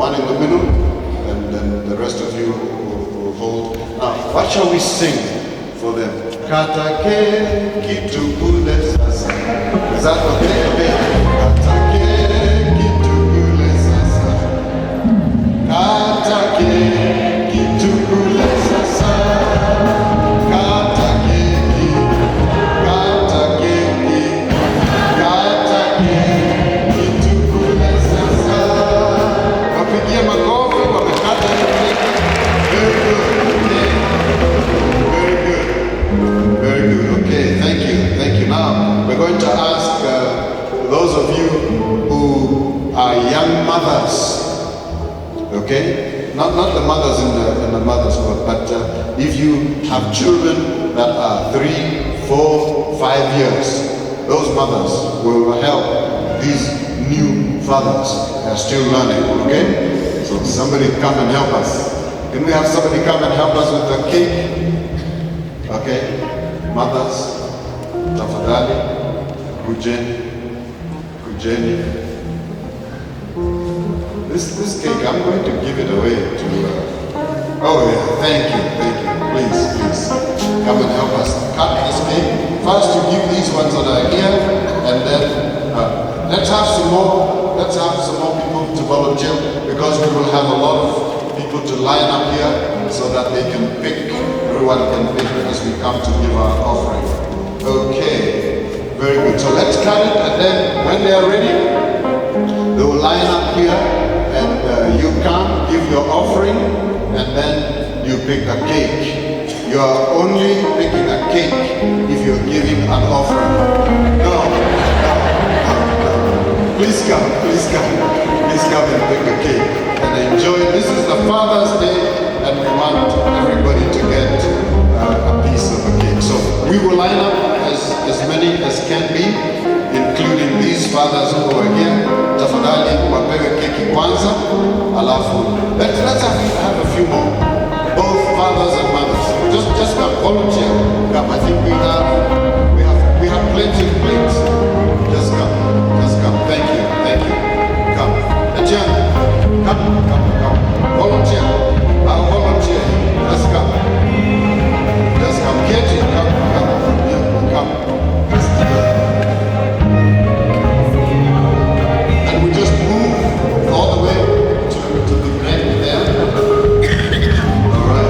one in the middle, and then the rest of you will hold. Now, what shall we sing for them? Katake kitukule sasa. Is that okay? Okay. Katake kitukule sasa. Katake kitukule sasa. Katake kitukule sasa. Wapigie makofi, wamekata hiyo. Very good. Very good. Very good. Okay, thank you. Now, we're going to ask those of you who are young mothers, okay? Not the mothers in the mother's book, but if you have children that are 3, 4, 5 years, those mothers will help these new fathers. They are still learning, okay? So somebody come and help us. Can we have somebody come and help us with the cake? Okay, mothers, tafadhali, kujeni. This cake, I'm going to give it away to. Oh yeah, thank you. Please, come and help us cut this cake. First, you give these ones that are here, and then let's have some more. Let's have some more people to volunteer, because we will have a lot of people to line up here so that they can pick. Everyone can pick as we come to give our offering. Okay, very good. So let's cut it, and then when they are ready, they will line up here, and you come, give your offering, and then you pick a cake. You are only picking a cake if you're giving an offering. No. Please come and pick a cake and enjoy. This is the Father's Day, and we want everybody to get a piece of a cake. So we will line up as many as can be, including these fathers over here. Tafadhali wapewe keki kwanza, alafu let's have a few more. Both fathers and mothers. Just come, volunteer. Come. I think we have